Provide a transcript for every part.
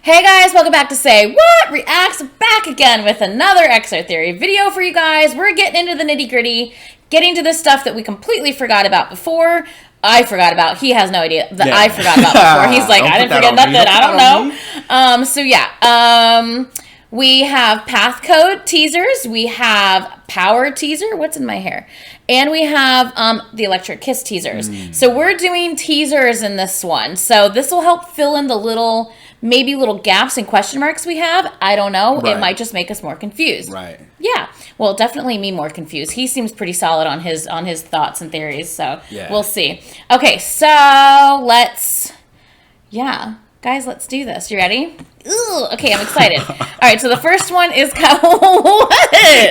Hey guys, welcome back to Say What Reacts, back again with another EXO theory video for you guys. We're getting into the nitty gritty, getting to the stuff that we completely forgot about before. I forgot about. He has no idea that I forgot about before. He's like, I didn't forget nothing. I don't know. We have Pathcode teasers. We have Power teaser. What's in my hair? And we have the Electric Kiss teasers. So we're doing teasers in this one. So this will help fill in the maybe little gaps and question marks we have. I don't know. Right. It might just make us more confused. Right. Yeah. Well, definitely me more confused. He seems pretty solid on his thoughts and theories. So we'll see. Okay. So guys, let's do this. You ready? Ooh, okay, I'm excited. All right, so the first one is what?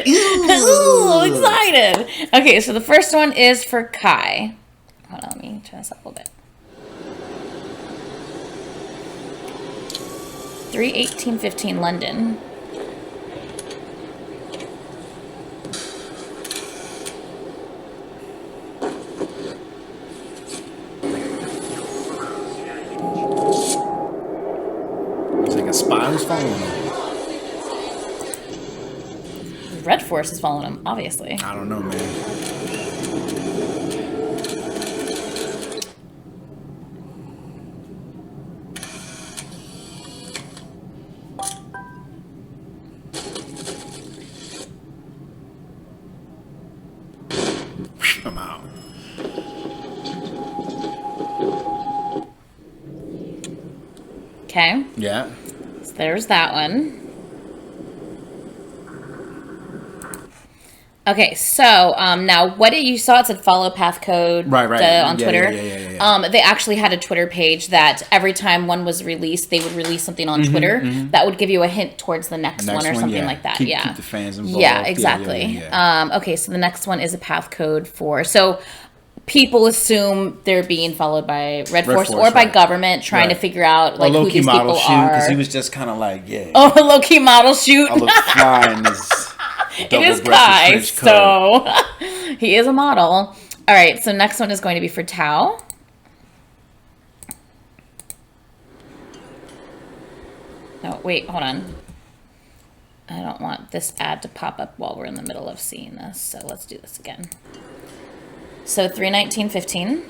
Ooh, I'm excited. Okay, so the first one is for Kai. Hold on, let me turn this up a little bit. 3/18/15 London. A spy who's following him. Red Force is following him, obviously. I don't know, man. I'm out. Okay. Yeah. There's that one. Okay, so now what you saw, it said follow Pathcode on Twitter. Yeah. They actually had a Twitter page that every time one was released, they would release something on Twitter that would give you a hint towards the next one or something like that. Keep the fans involved. Yeah, exactly. Okay, so the next one is a Pathcode for... So people assume they're being followed by Red Force or by government trying to figure out like who these people are. Because he was just kind of like, Oh, a low-key model shoot. I look fly in this it is Kai, so he is a model. All right, so next one is going to be for Tao. No, wait, hold on. I don't want this ad to pop up while we're in the middle of seeing this, so let's do this again. So 3/19/15.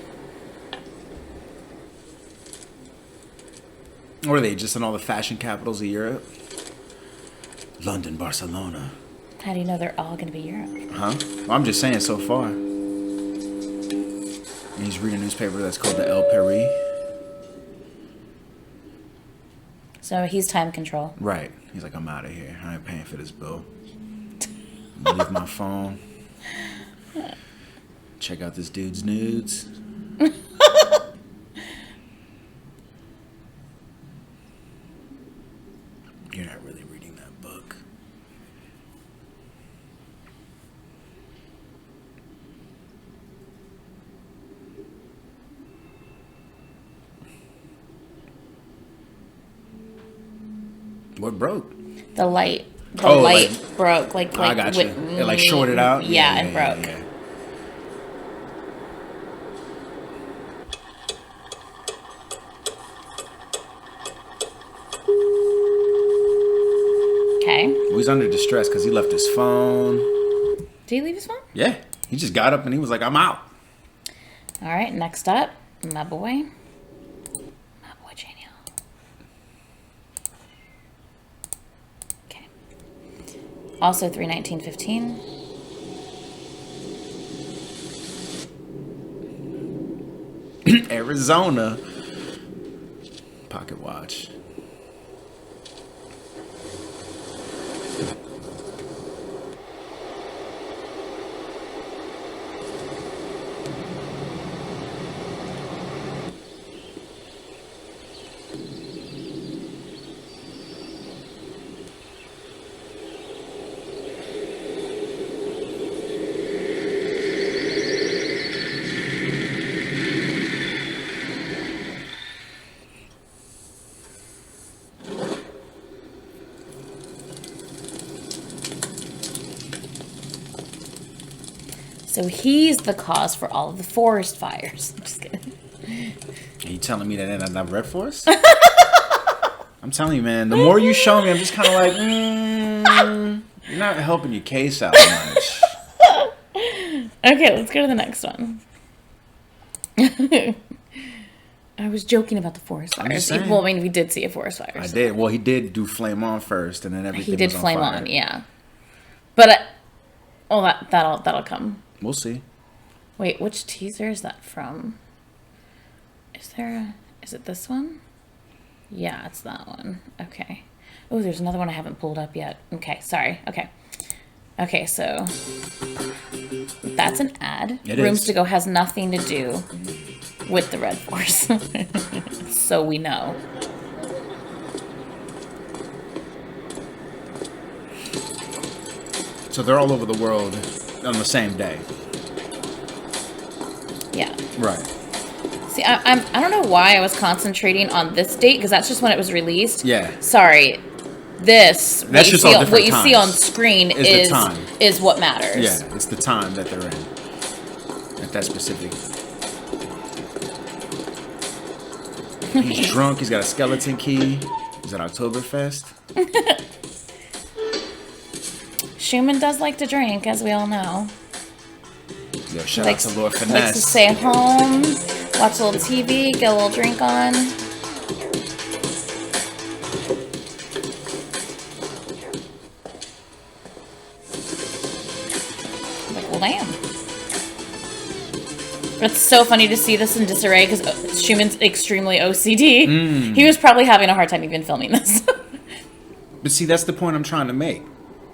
Or are they just in all the fashion capitals of Europe? London, Barcelona. How do you know they're all going to be Europe? Huh? Well, I'm just saying so far. And he's reading a newspaper that's called the El Paris. So he's time control. Right. He's like, I'm out of here. I ain't paying for this bill. Leave my phone. Check out this dude's nudes. You're not really reading that book. What broke? The light. The light broke. Like I got you. It like shorted out? Yeah, and broke. Yeah. Okay. Well, he's under distress because he left his phone. Did he leave his phone? Yeah. He just got up and he was like, I'm out. All right, next up, my boy. My boy, Daniel. Okay. Also 3/19/15. Arizona. Pocket watch. So he's the cause for all of the forest fires. I'm just kidding. Are you telling me that ain't enough Red Force? I'm telling you, man. The more you show me, I'm just kind of like, you're not helping your case out much. Okay, let's go to the next one. I was joking about the forest fires. Well, I mean, we did see a forest fire. I did. Well, he did do Flame On first, and then everything. He did was on Flame fire. On, yeah. But that'll come. We'll see. Wait, which teaser is that from? Is it this one? Yeah, it's that one. Okay. Oh, there's another one I haven't pulled up yet. Okay, sorry. Okay, so that's an ad. Rooms to Go has nothing to do with the Red Force. So we know. So they're all over the world on the same day. Yeah. Right. See, I don't know why I was concentrating on this date, because that's just when it was released. Yeah. Sorry. That's what you see on screen is what matters. Yeah, it's the time that they're in. At that specific. He's drunk. He's got a skeleton key. He's at Oktoberfest. Schumann does like to drink, as we all know. Yo, shout out to Lord Finesse. Likes to stay at home, watch a little TV, get a little drink on. Like, well, damn. It's so funny to see this in disarray because Schumann's extremely OCD. He was probably having a hard time even filming this. But see, that's the point I'm trying to make.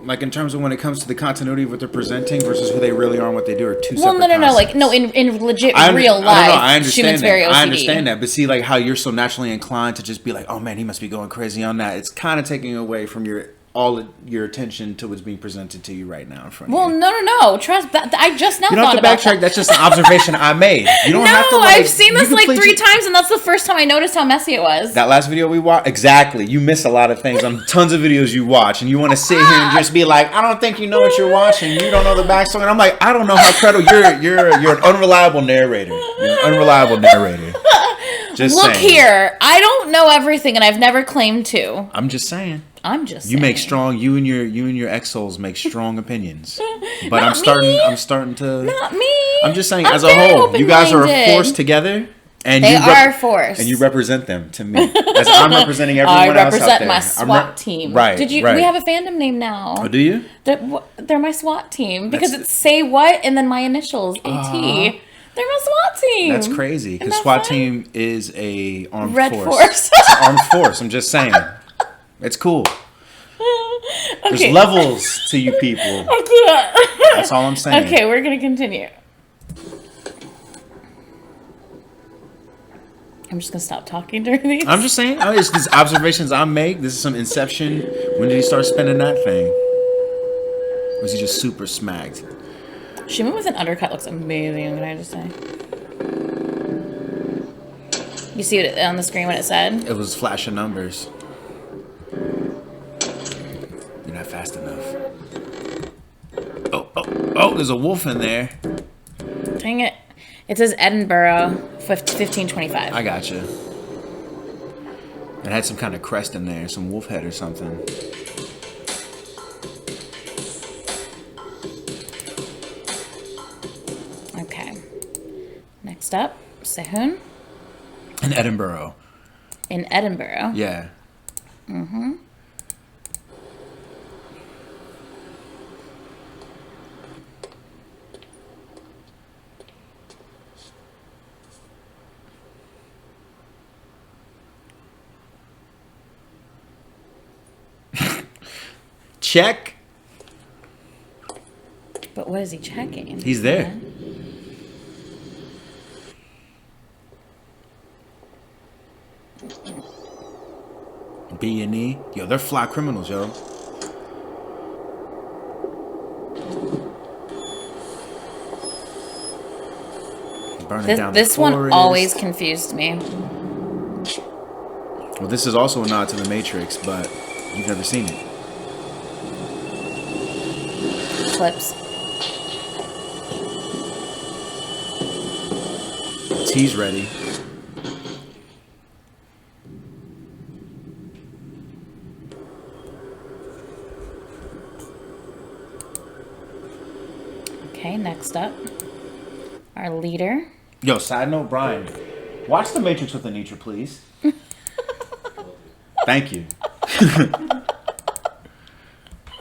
Like, in terms of when it comes to the continuity of what they're presenting versus who they really are and what they do are two separate concepts. No. In legit real life, I understand Schumann's that. very OCD. I understand that. But see, like, how you're so naturally inclined to just be like, oh, man, he must be going crazy on that. It's kind of taking away from all of your attention to what's being presented to you right now in front of you. Well, no. Trust that. I just now thought about that. You don't have to backtrack. That's just an observation I made. You don't have to, I've seen this like 3 times, and that's the first time I noticed how messy it was. That last video we watched? Exactly. You miss a lot of things on tons of videos you watch, and you want to sit here and just be like, I don't think you know what you're watching. You don't know the backstory. And I'm like, I don't know how credible. You're an unreliable narrator. You're an unreliable narrator. Just Look saying. here. I don't know everything, and I've never claimed to. I'm just saying. You make strong. You and your ex-souls make strong opinions. But I'm starting to. Not me. I'm just saying, as a whole, you guys are a force together, and they are a force, and you represent them to me. As I'm representing everyone else out there. I represent my SWAT team. Right. Right. We have a fandom name now. Oh, do you? They're my SWAT team because it's say what and then my initials AT. They're my SWAT team. That's crazy because SWAT team is a armed Red force. It's an armed force. I'm just saying. It's cool. Okay. There's levels to you people. That's all I'm saying. Okay, we're going to continue. I'm just going to stop talking during these. I'm just saying. It's these observations I make. This is some Inception. When did he start spinning that thing? Or was he just super smacked? Schumann with an undercut looks amazing, can I just say? You see it on the screen what it said? It was flashing numbers. You're not fast enough. Oh, there's a wolf in there. Dang it. It says Edinburgh 1525. I gotcha. It had some kind of crest in there, some wolf head or something. Okay. Next up, Sehun. In Edinburgh. In Edinburgh? Yeah. Mm-hmm. Check. But what is he checking? He's there. B&E. Yo, they're fly criminals, yo. Burning down this the one always confused me. Well, this is also a nod to the Matrix, but you've never seen it. Clips. Tea's ready. Okay, next up, our leader. Yo, side note, Brian, watch The Matrix with Anitra, please. Thank you.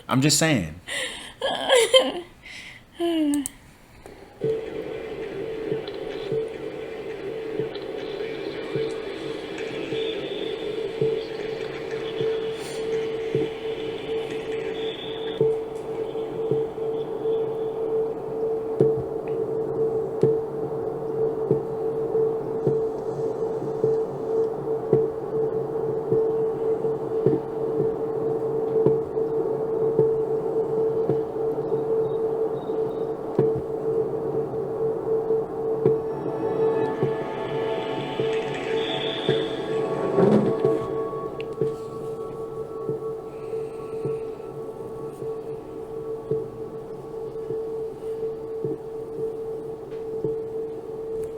I'm just saying.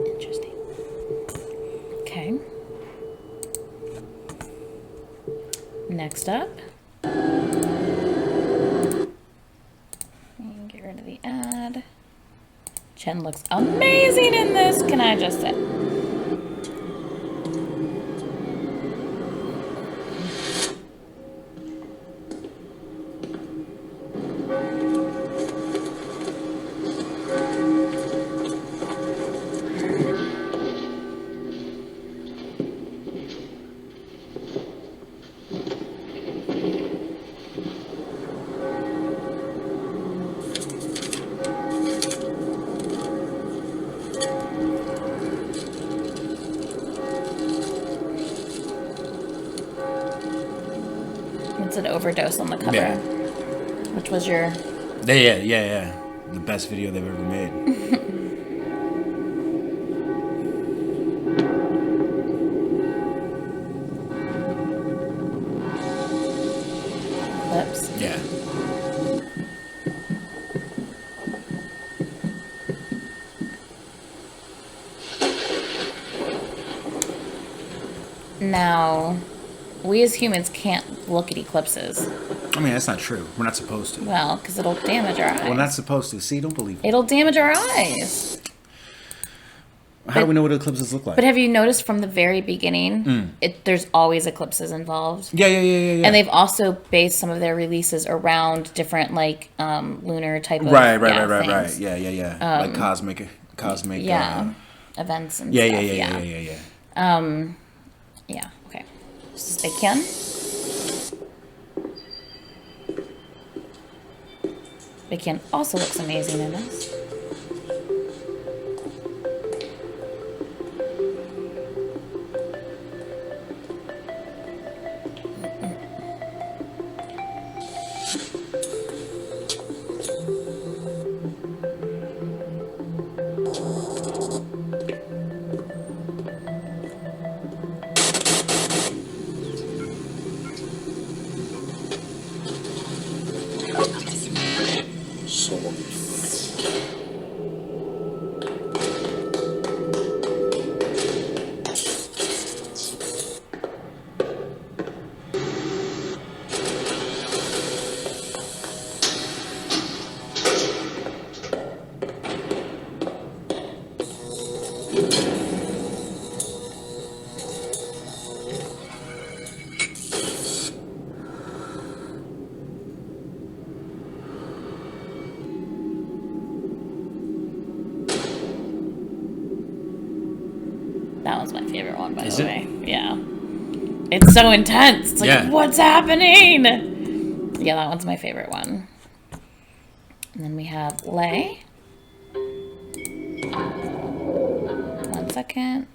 Interesting. Okay. Next up. Get rid of the ad. Chen looks amazing in this, can I just say? It's an overdose on the cover. Yeah. Which was your... Yeah. The best video they've ever made. Clips. Yeah. Now, we as humans can't look at eclipses. I mean, that's not true. We're not supposed to. Well, because it'll damage our eyes. We're not supposed to. See, don't believe me. It'll damage our eyes. How do we know what eclipses look like? But have you noticed from the very beginning, there's always eclipses involved? Yeah. And they've also based some of their releases around different, like, lunar type of Right. things. Yeah. Like cosmic. Yeah. Events and Yeah. Yeah, okay. This is Baekhyun. Baekhyun also looks amazing in this. That one's my favorite one, by the way. Yeah. It's so intense. It's like, what's happening? Yeah, that one's my favorite one. And then we have Lei. 1 second.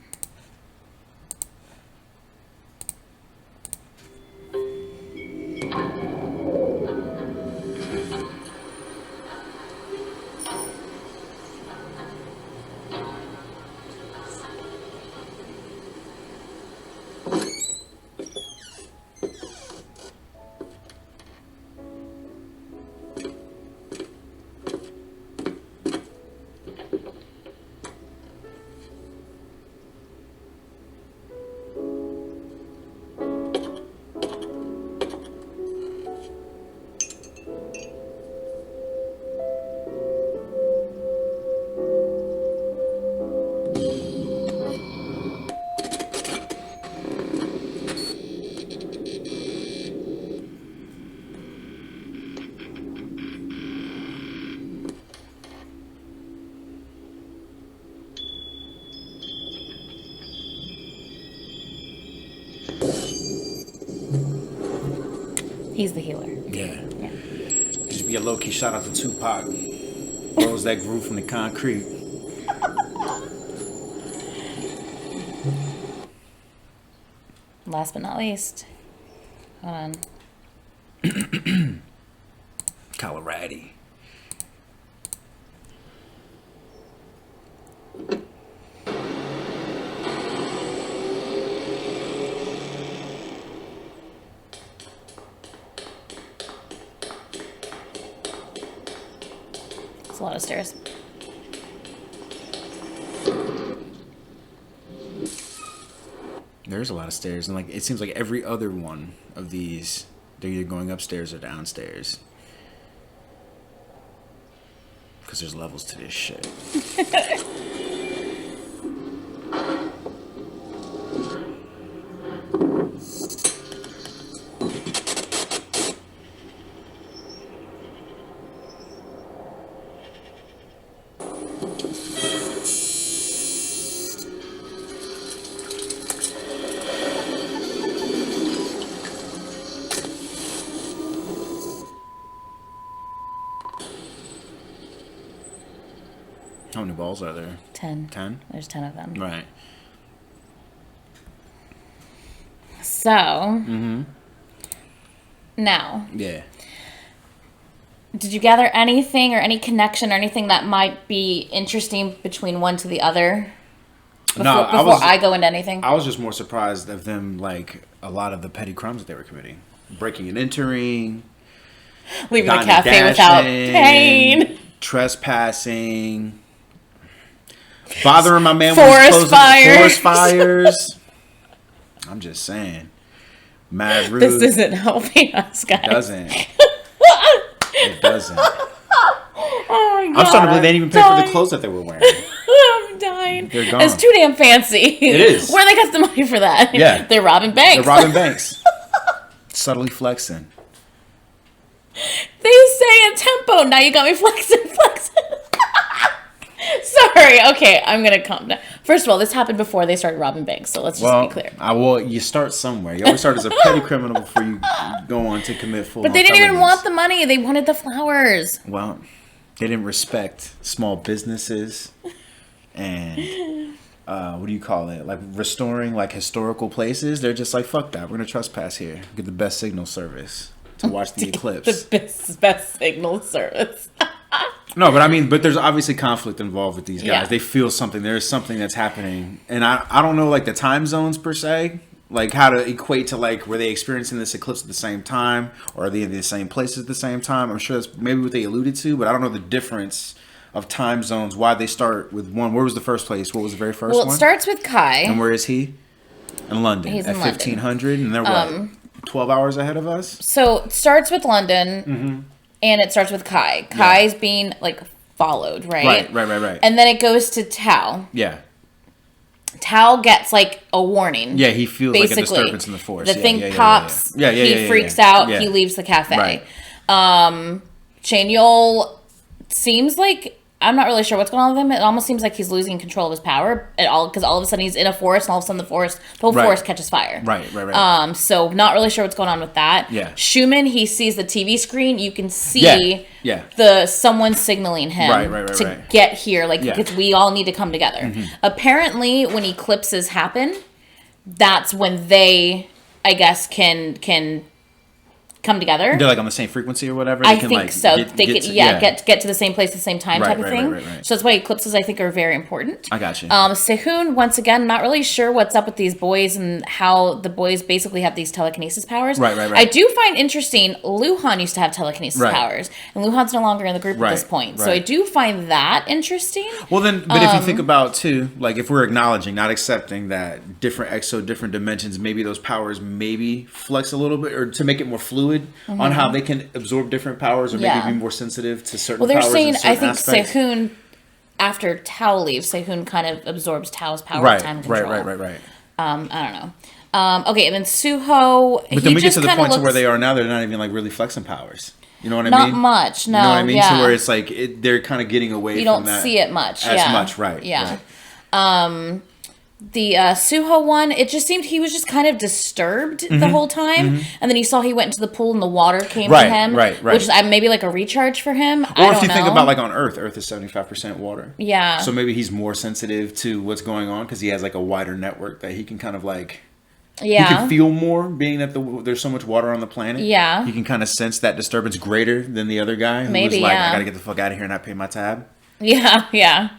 He's the healer. Yeah. Just be a low-key shout out to Tupac. Rose that grew from the concrete. Last but not least. Hold on. Colorado. It's a lot of stairs. There's a lot of stairs, and like it seems like every other one of these, they're either going upstairs or downstairs. Because there's levels to this shit. How many balls are there? 10. 10? There's 10 of them. Right. So, now, Yeah. did you gather anything or any connection or anything that might be interesting between one to the other? Before I go into anything? I was just more surprised of them, like, a lot of the petty crimes that they were committing. Breaking and entering. Leaving the cafe without pain. Trespassing. Bothering my man Forest fires. Forest fires. I'm just saying. Mad rude. This isn't helping us, guys. It doesn't. It doesn't. Oh my God. I'm starting to believe they didn't even pay for the clothes that they were wearing. I'm dying. They're gone. It's too damn fancy. It is. Where they got the money for that? Yeah. They're robbing banks. They're robbing banks. Subtly flexing. They say in tempo. Now you got me flexing. Sorry. Okay, I'm gonna calm down. First of all, this happened before they started robbing banks, so let's just be clear. You start somewhere. You always start as a petty criminal before you go on to commit full. But they didn't even want the money. They wanted the flowers. Well, they didn't respect small businesses and what do you call it? Like restoring like historical places. They're just like, fuck that. We're gonna trespass here. Get the best signal service to watch the eclipse. The best signal service. No, but there's obviously conflict involved with these guys. Yeah. They feel something. There's something that's happening. And I don't know like the time zones per se, like how to equate to like were they experiencing this eclipse at the same time or are they in the same places at the same time? I'm sure that's maybe what they alluded to, but I don't know the difference of time zones, why they start with one. Where was the first place? What was the very first one? Well, it starts with Kai. And where is he? In London. He's at in 1500 and they're what? 12 hours ahead of us? So it starts with London. And it starts with Kai. Kai's being, like, followed, right? Right. And then it goes to Tao. Yeah. Tao gets, like, a warning. Yeah, he feels basically. like a disturbance in the force. The thing pops. He freaks out. Yeah. He leaves the cafe. Right. Chanyeol seems like... I'm not really sure what's going on with him. It almost seems like he's losing control of his power at all because all of a sudden he's in a forest and all of a sudden the whole forest catches fire. Right. So not really sure what's going on with that. Yeah. Schumann, he sees the TV screen. You can see someone signaling him to get here. Like because we all need to come together. Apparently, when eclipses happen, that's when they, I guess, can come together. They're like on the same frequency or whatever. I think so. They get to the same place at the same time type of thing. Right. So that's why eclipses I think are very important. I got you. Sehun, once again, not really sure what's up with these boys and how the boys basically have these telekinesis powers. Right. I do find interesting, Luhan used to have telekinesis powers. And Luhan's no longer in the group at this point. So I do find that interesting. Well then, but if you think about too, like if we're acknowledging, not accepting that different EXO, different dimensions, maybe those powers maybe flex a little bit or to make it more fluid. On how they can absorb different powers or maybe be more sensitive to certain powers. Well, they're saying, I think aspects. Sehun, after Tao leaves, Sehun kind of absorbs Tao's power time control. Right. I don't know. Okay, and then Suho. But then we get to the point to where they are now, they're not even like really flexing powers. You know what I mean? Not much, no. You know what I mean? Yeah. So where it's like, they're kind of getting away from that. You don't see it much. As much, right. Yeah. Right. the Suho one, it just seemed he was just kind of disturbed the whole time, and then he saw he went into the pool and the water came to him, which is maybe like a recharge for him. Or if you think about like on Earth is 75% water. Yeah. So maybe he's more sensitive to what's going on because he has like a wider network that he can kind of like. Yeah. He can feel more, being that there's so much water on the planet. Yeah. He can kind of sense that disturbance greater than the other guy who was like, I gotta get the fuck out of here and not pay my tab. Yeah, yeah.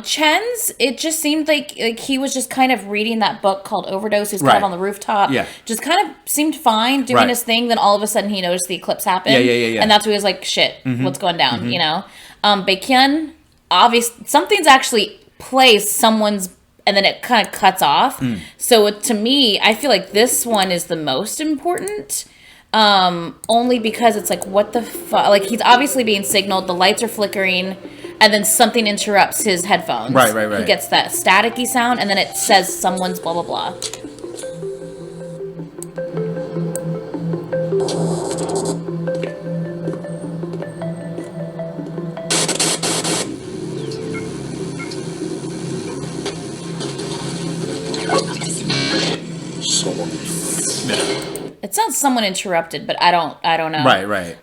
Chen's, it just seemed like he was just kind of reading that book called Overdose. He was kind of on the rooftop. Yeah. Just kind of seemed fine doing his thing. Then all of a sudden he noticed the eclipse happen. Yeah. And that's when he was like, shit, what's going down, you know? Baekhyun, something's actually plays someone's, and then it kind of cuts off. So to me, I feel like this one is the most important. Only because it's like, what the fuck? Like, he's obviously being signaled. The lights are flickering. And then something interrupts his headphones. Right. He gets that staticky sound, and then it says someone's blah, blah, blah. It sounds someone interrupted, but I don't know. Right.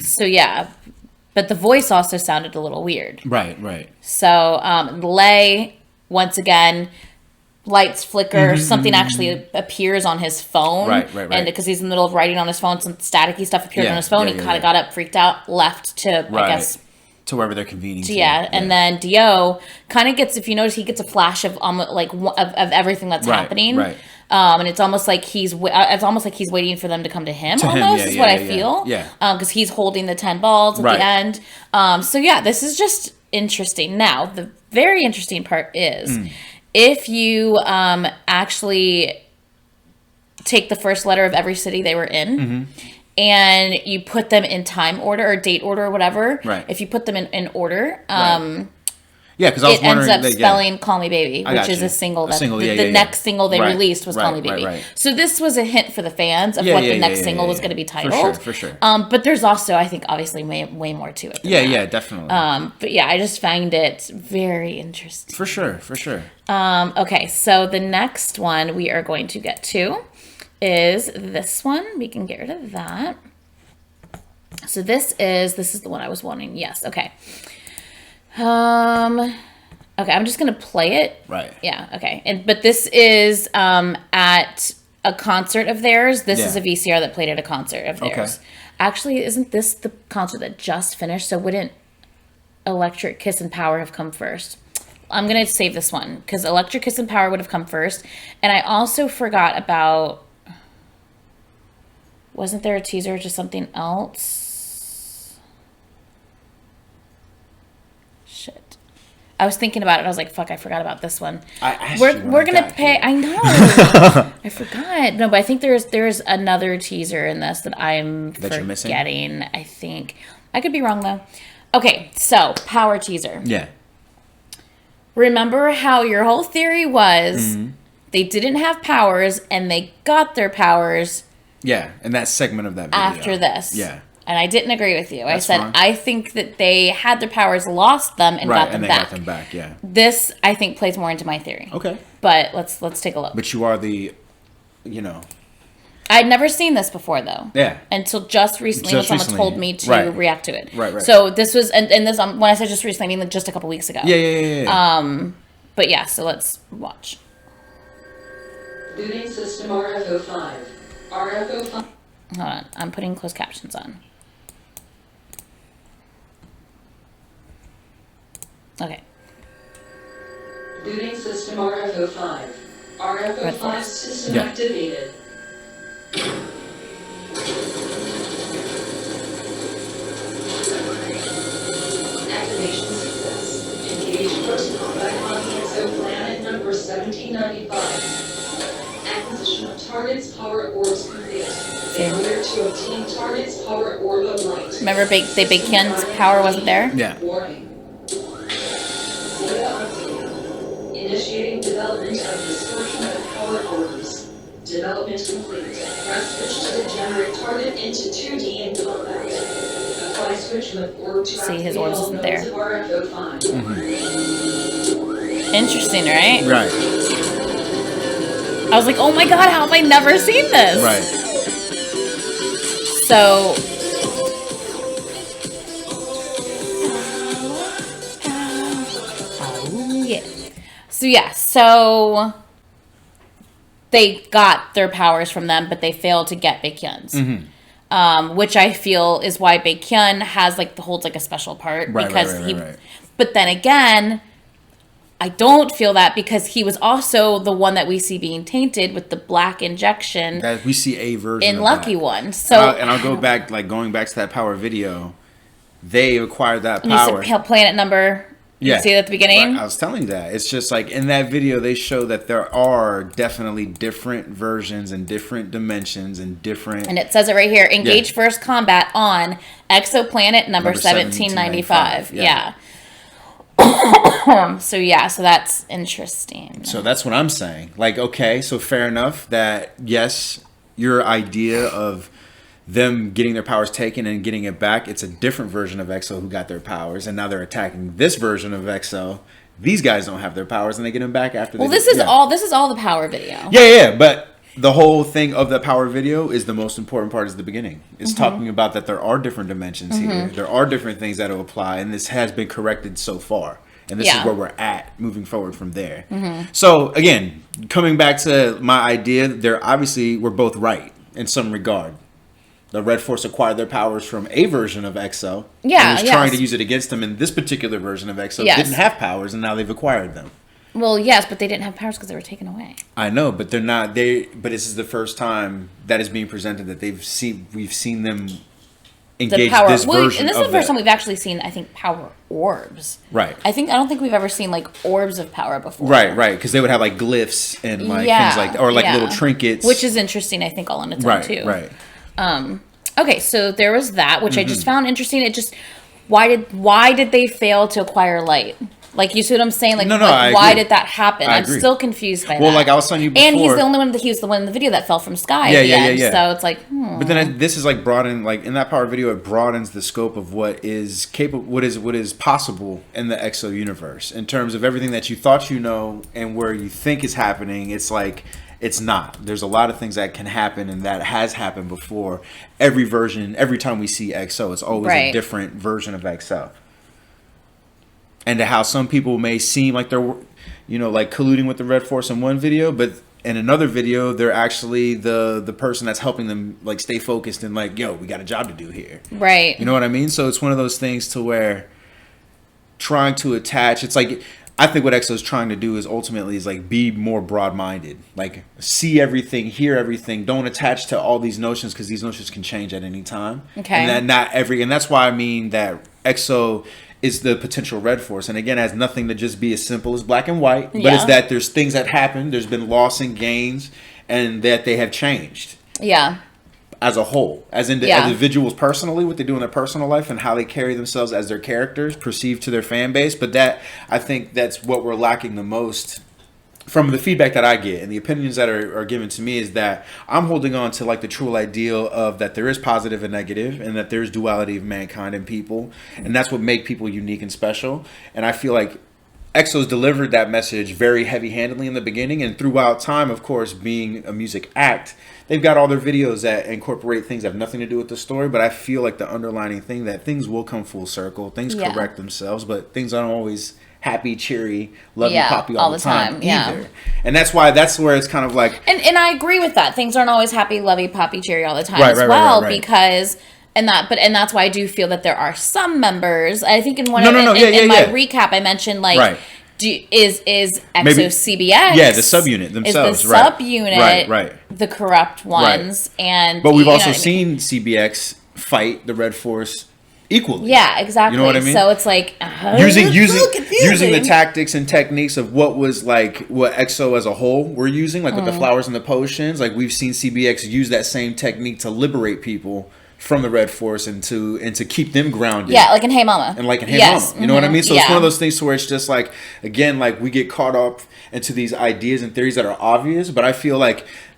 So yeah. But the voice also sounded a little weird. Right. So, Lay, once again, lights flicker. Something actually appears on his phone. Right. And because he's in the middle of writing on his phone, some staticky stuff appeared on his phone. He kind of got up, freaked out, left to, I guess... to wherever they're convening to. Yeah, and then Dio kind of gets, if you notice, he gets a flash of of everything that's happening. Right. And it's almost like he's waiting for them to come to him. Is what I feel. Yeah. Because he's holding the 10 balls at the end. So yeah, this is just interesting. Now, the very interesting part is if you actually take the first letter of every city they were in. And you put them in time order or date order or whatever. Right. If you put them in order, because I was it ends up spelling "Call Me Baby," which is a single. The next single they released was "Call Me Baby." Right. So this was a hint for the fans of what the next single was going to be titled. For sure. But there's also, I think, obviously way more to it. Yeah, definitely. But yeah, I just find it very interesting. For sure. Okay, so the next one we are going to get to is this one. We can get rid of that. So this is the one I was wanting. Yes. Okay. Okay, I'm just gonna play it. Right. Yeah. Okay. But this is at a concert of theirs. This is a VCR that played at a concert of theirs. Okay. Actually, isn't this the concert that just finished? So wouldn't Electric Kiss and Power have come first? I'm gonna save this one because Electric Kiss and Power would have come first, and I also forgot about. Wasn't there a teaser or just something else? Shit. I was thinking about it. I was like, fuck, I forgot about this one. We're going to pay. I know. I forgot. No, but I think there's another teaser in this that I'm forgetting. I think. I could be wrong, though. Okay, so Power teaser. Yeah. Remember how your whole theory was they didn't have powers and they got their powers. Yeah, in that segment of that video. After this. Yeah. And I didn't agree with you. I said, I think that they had their powers, lost them, and got them back. Got them back, yeah. This, I think, plays more into my theory. Okay. But let's take a look. But you are I'd never seen this before, though. Yeah. Until just recently when someone told me to react to it. Right. So this was, and this, when I said just recently, I mean like just a couple weeks ago. Yeah. But yeah, so let's watch. Booting system RFO5. RFO5. Hold on, I'm putting closed captions on. Okay. Booting system RFO5. RFO5 system activated. Activation success. Engage first combat on EXO planet number 1795. Acquisition of target's power orbs complete. Failure to obtain target's power orb of light. Remember, Baekhyun's power wasn't there? Yeah. Warning. Data update. Initiating development of distortion of power orbs. Development complete. Press switch to generate target into 2D in combat. Apply switch with orb track. See, his orbs isn't there. RFO5. Interesting, right? Right. I was like, oh my god, how have I never seen this? Right. So, oh yeah. So they got their powers from them, but they failed to get Baekhyun's. Which I feel is why Baekhyun has holds a special part, because Right. But then again, I don't feel that, because he was also the one that we see being tainted with the black injection. That we see a version in of Lucky that. One. So I'll go back, going back to that power video. They acquired that you power. said planet number. You see it at the beginning. Right. I was telling you that. It's just in that video, they show that there are definitely different versions and different dimensions and different. And it says it right here. Engage first combat on exoplanet number 1795. Yeah. So that's interesting. So that's what I'm saying. Okay, so fair enough that, yes, your idea of them getting their powers taken and getting it back, it's a different version of EXO who got their powers, and now they're attacking this version of EXO. These guys don't have their powers, and they get them back after. This is all the power video. Yeah, but the whole thing of the power video is the most important part, is the beginning. It's talking about that there are different dimensions here. There are different things that will apply, and this has been corrected so far. And this is where we're at moving forward from there. So, again, coming back to my idea, we're both right in some regard. The Red Force acquired their powers from a version of EXO. Yeah, and was trying to use it against them. And this particular version of EXO didn't have powers, and now they've acquired them. Well, yes, but they didn't have powers because they were taken away. I know, but they're not. But this is the first time that is being presented that we've seen them engage this version. And this is the first time we've actually seen, I think, power orbs. Right. I don't think we've ever seen orbs of power before. Right. Because they would have glyphs and things little trinkets, which is interesting. I think all on its own too. Right. Okay, so there was that, which I just found interesting. It just why did they fail to acquire light? You see what I'm saying? Why did that happen? I'm still confused by that. Well, I was telling you before. And he was the one in the video that fell from sky at the end. So it's But then this is broaden, in that power video, it broadens the scope of what is capable, what is possible in the EXO universe in terms of everything that you thought and where you think is happening. It's it's not. There's a lot of things that can happen, and that has happened before. Every time we see EXO, it's always a different version of EXO. And to how some people may seem like they're, colluding with the Red Force in one video, but in another video, they're actually the person that's helping them stay focused and yo, we got a job to do here. Right. You know what I mean? So it's one of those things to where trying to attach, it's I think what EXO is trying to do is ultimately be more broad-minded, see everything, hear everything, don't attach to all these notions, because these notions can change at any time. Okay. And and that's why I mean that EXO is the potential Red Force, and again, it has nothing to just be as simple as black and white, but it's that there's things that happen, there's been loss and gains, and that they have changed. Yeah. As a whole, as individuals personally, what they do in their personal life and how they carry themselves as their characters perceived to their fan base. But I think that's what we're lacking the most from the feedback that I get and the opinions that are given to me, is that I'm holding on to the true ideal of that there is positive and negative, and that there's duality of mankind and people, and that's what make people unique and special. And I feel EXO's delivered that message very heavy-handedly in the beginning, and throughout time, of course, being a music act, they've got all their videos that incorporate things that have nothing to do with the story, but I feel the underlining thing that things will come full circle, things correct themselves, but things aren't always happy, cheery, lovey-poppy all the time either. Yeah. And that's where it's kind of And I agree with that. Things aren't always happy, lovey-poppy, cheery all the time right. Because... And that's why I do feel that there are some members. I think in my recap I mentioned is EXO CBX? Yeah, the subunit themselves. Is the subunit right. the corrupt ones? And but we've also seen CBX fight the Red Force equally. Yeah, exactly. You know what I mean? So it's using the tactics and techniques of what was what EXO as a whole were using, with the flowers and the potions. We've seen CBX use that same technique to liberate people from the Red Force and to keep them grounded. Yeah, in Hey Mama. And in Hey Mama. You know what I mean? So it's one of those things where it's just again, we get caught up into these ideas and theories that are obvious, but I feel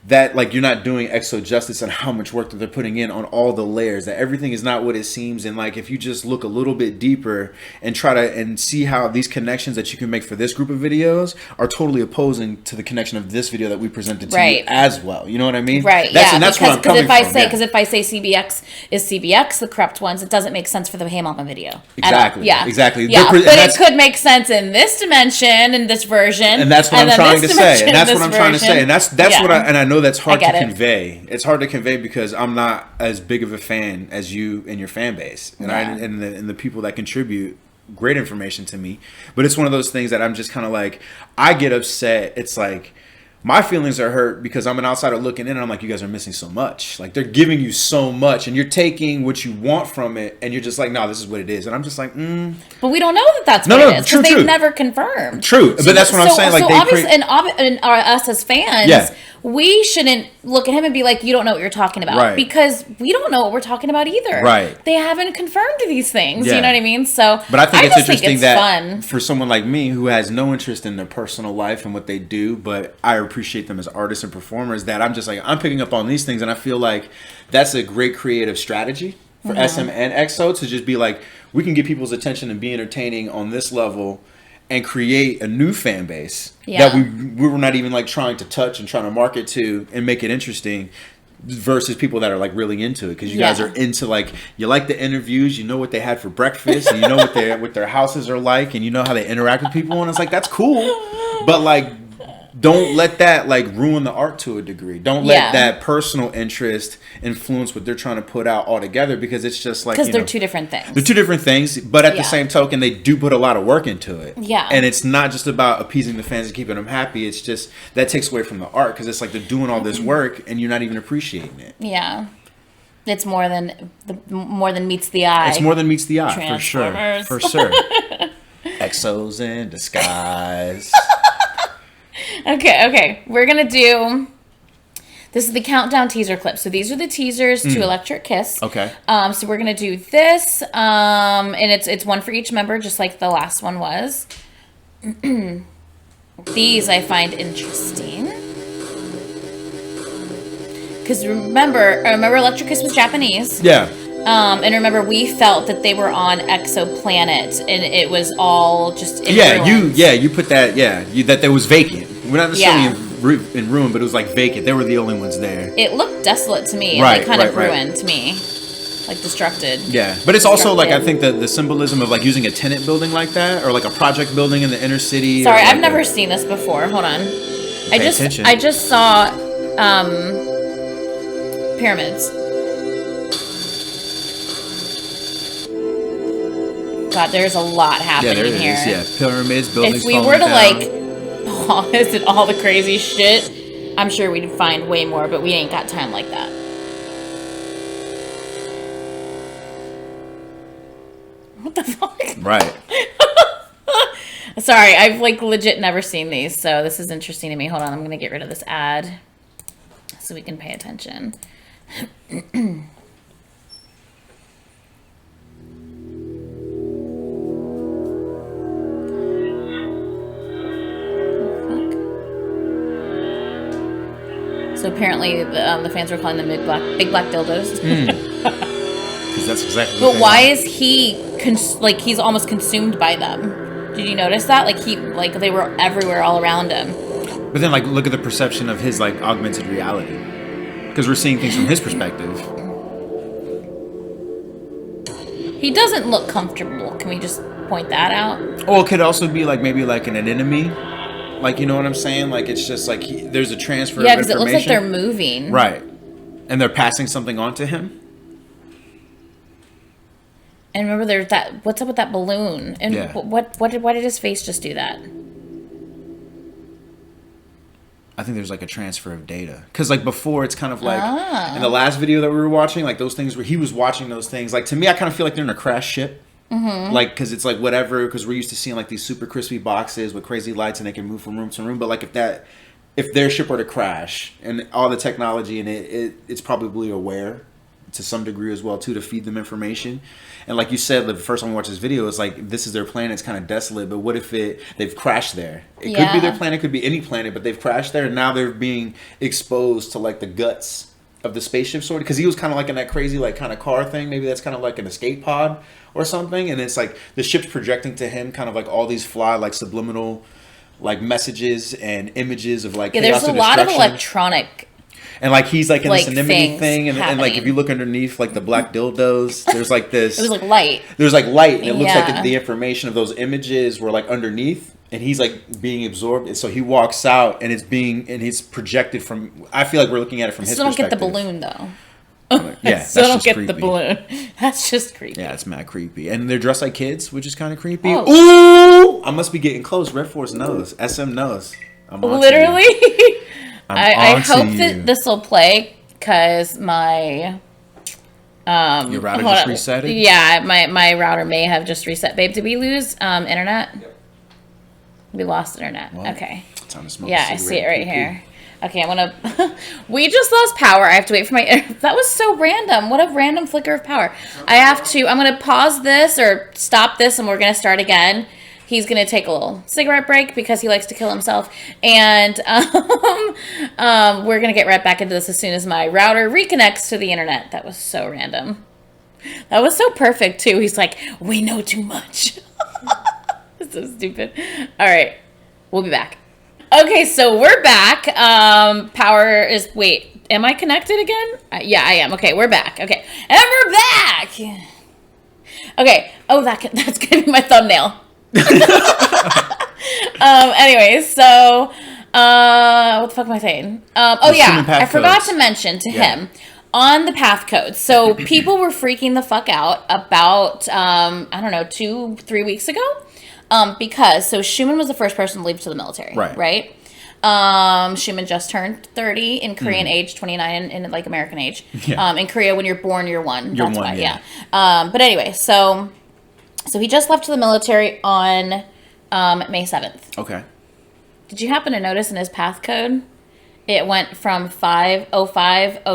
that like you're not doing EXO justice on how much work that they're putting in on all the layers, that everything is not what it seems. And like if you just look a little bit deeper and try to and see how these connections that you can make for this group of videos are totally opposing to the connection of this video that we presented to you as well. You know what I mean? Right. And that's where I'm coming from. Because if I say CBX is CBX, the corrupt ones, it doesn't make sense for the Hey Mama video. Exactly. Yeah. Exactly. Yeah. But it could make sense in this dimension, in this version. And that's what I'm trying to say. And that's what I'm trying to say. And that's what I know that's hard to convey. It's hard to convey because I'm not as big of a fan as you and your fan base, and and the people that contribute great information to me. But it's one of those things that I'm just kind of like, I get upset. It's like my feelings are hurt because I'm an outsider looking in and I'm like, you guys are missing so much. Like they're giving you so much and you're taking what you want from it and you're just like, no, this is what it is. And I'm just like, But we don't know that that's what it is because they've never confirmed. True. But that's what I'm saying. Like and us as fans, we shouldn't look at him and be like, you don't know what you're talking about. Right. Because we don't know what we're talking about either. Right. They haven't confirmed these things. You know what I mean? So, but I think it's interesting that fun for someone like me who has no interest in their personal life and what they do, but I appreciate them as artists and performers, that I'm just like, I'm picking up on these things. And I feel like that's a great creative strategy for SM and EXO to just be like, we can get people's attention and be entertaining on this level and create a new fan base that we were not even like trying to touch and trying to market to and make it interesting, versus people that are like really into it because you guys are into, like, you like the interviews, you know what they had for breakfast, and you know what their houses are like, and you know how they interact with people, and it's like, that's cool, but like, don't let that like ruin the art to a degree. Don't let that personal interest influence what they're trying to put out altogether, because it's just like, because they're two different things. They're two different things, but at the same token, they do put a lot of work into it. Yeah. And it's not just about appeasing the fans and keeping them happy. It's just that takes away from the art, because it's like they're doing all this work and you're not even appreciating it. Yeah. It's more than meets the eye. It's more than meets the eye, for sure. For sure. EXO's in disguise. Okay. We're going to do... This is the countdown teaser clip. So these are the teasers to Electric Kiss. Okay. So we're going to do this. And it's one for each member, just like the last one was. These I find interesting. Because remember Electric Kiss was Japanese. Yeah. And remember, we felt that they were on Exoplanet, and it was all just in ruins. You put that, that there was vacant. We're not necessarily in ruin, but it was like vacant. They were the only ones there. It looked desolate to me, and like kind of ruined to me, like destructed. Yeah, but it's also like, I think the symbolism of like using a tenant building like that, or like a project building in the inner city. Sorry, like I've never seen this before. Hold on, I just saw pyramids. God, there's a lot happening here. Yeah, pyramids, buildings. If we were to like pause and all the crazy shit, I'm sure we'd find way more, but we ain't got time like that. What the fuck? Right. Sorry, I've like legit never seen these, so this is interesting to me. Hold on, I'm gonna get rid of this ad so we can pay attention. So apparently the fans were calling them big black dildos. Because that's exactly. But why is he he's almost consumed by them? Did you notice that? Like they were everywhere, all around him. But then, like, look at the perception of his like augmented reality, because we're seeing things from his perspective. He doesn't look comfortable. Can we just point that out? Or it could also be like maybe like an enemy. Like, you know what I'm saying? Like, it's just like there's a transfer of information. Yeah, because it looks like they're moving. Right. And they're passing something on to him. And remember, there's that... What's up with that balloon? And why did his face just do that? I think there's like a transfer of data. Because like before, it's kind of like... In the last video that we were watching, like those things where he was watching those things. Like, to me, I kind of feel like they're in a crash ship. Mm-hmm. Like, because it's like whatever, because we're used to seeing like these super crispy boxes with crazy lights and they can move from room to room. But like if their ship were to crash and all the technology in it's probably aware to some degree as well too, to feed them information. And like you said, the first time we watched this video, it's like, this is their planet, it's kind of desolate, but what if they've crashed there? It could be their planet, could be any planet, but they've crashed there, and now they're being exposed to like the guts of the spaceship, sort of, because he was kind of like in that crazy like kind of car thing. Maybe that's kind of like an escape pod or something, and it's like the ship's projecting to him kind of like all these like subliminal like messages and images of like there's a lot of electronic. And like he's like in this anonymity thing, and like if you look underneath like the black dildos, there's like this. It was like light. There's like light, and it looks like the information of those images were like underneath, and he's like being absorbed. And so he walks out, and he's projected from. I feel like we're looking at it from his perspective. Still don't get the balloon though. Yeah, still don't get the balloon. That's just creepy. Yeah, it's mad creepy, and they're dressed like kids, which is kind of creepy. Oh. Ooh, I must be getting close. Red Force knows. SM knows. I'm on literally. I hope you. that this will play because my your router just reset it? Yeah, my router may have just reset. Babe, did we lose internet? Yep. We lost internet. What? Okay. Time to smoke I see it right here. Okay, I'm gonna. We just lost power. I have to wait for my. That was so random. What a random flicker of power. I have to. I'm gonna pause this or stop this, and we're gonna start again. He's going to take a little cigarette break because he likes to kill himself. And we're going to get right back into this as soon as my router reconnects to the internet. That was so random. That was so perfect, too. He's like, we know too much. It's so stupid. All right. We'll be back. Okay, so we're back. Power is... Wait, am I connected again? Yeah, I am. Okay, we're back. Okay. And we're back! Okay. Oh, that's going to be my thumbnail. Anyways, so what the fuck am I saying? I forgot to mention to him on the Pathcodes. So people were freaking the fuck out about I don't know, 2-3 weeks ago, because Schumann was the first person to leave to the military, right? Schumann just turned 30 in Korean age, 29 in like American age. In Korea, when you're born, you're one. That's why, but anyway, so he just left to the military on May 7th. Okay. Did you happen to notice in his path code, it went from 05,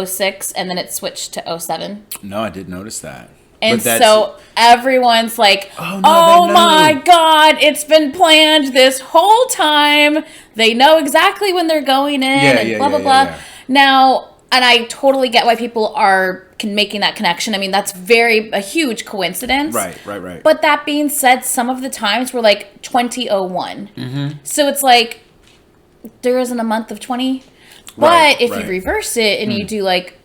06, and then it switched to 07? No, I did notice that. And so everyone's like, oh my God, it's been planned this whole time. They know exactly when they're going in and blah, blah, blah. Yeah. Now... And I totally get why people are making that connection. I mean, that's a huge coincidence. Right. But that being said, some of the times were like 2001. Mm-hmm. So it's like, there isn't a month of 20. But if you reverse it and you do like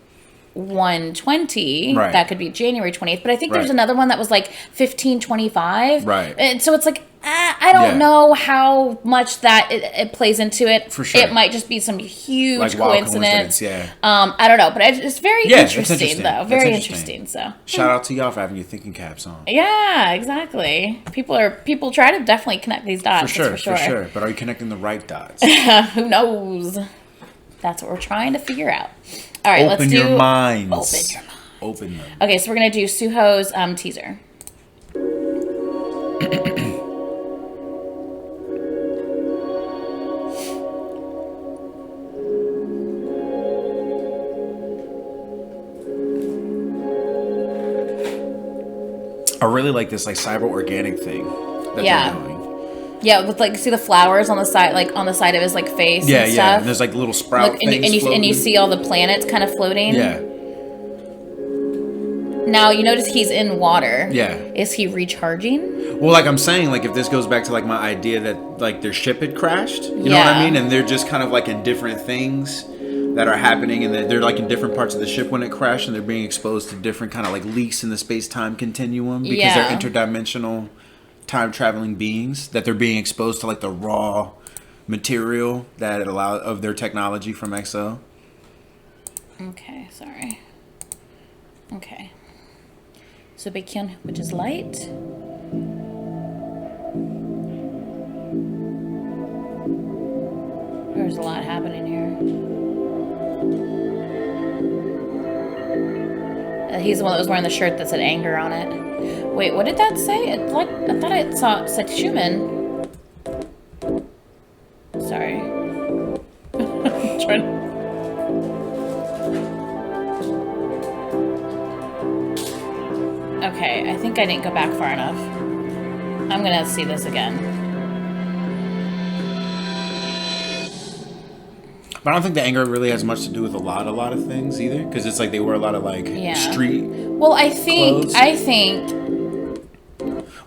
120, that could be January 20th. But I think there's another one that was like 1525. Right. And so it's like, I don't know how much that it plays into it. For sure. It might just be some huge like coincidence. Yeah. I don't know, but it's very interesting though. Very interesting. So shout out to y'all for having your thinking caps on. Yeah, exactly. People try to definitely connect these dots. For sure. But are you connecting the right dots? Who knows? That's what we're trying to figure out. All right, let's do... Open your minds. Open them. Okay, so we're going to do Suho's teaser. I really like this like cyber organic thing that they're doing. Yeah, with like, see the flowers on the side, like on the side of his like face. Yeah, and stuff. And there's like little sprout things and you see all the planets kind of floating. Yeah. Now you notice he's in water. Yeah. Is he recharging? Well, like I'm saying, like if this goes back to like my idea that like their ship had crashed, you know what I mean, and they're just kind of like in different things that are happening, and they're like in different parts of the ship when it crashed, and they're being exposed to different kind of like leaks in the space-time continuum because they're interdimensional time-traveling beings, that they're being exposed to like the raw material that of their technology from EXO. Okay, sorry. Okay. So Baekhyun, which is light. There's a lot happening here. He's the one that was wearing the shirt that said anger on it. Wait, what did that say? I thought it said Schumann. Sorry. I'm trying. think I didn't go back far enough. I'm gonna see this again. But I don't think the anger really has much to do with a lot of things either, because it's like they wear a lot of like street. Well, I think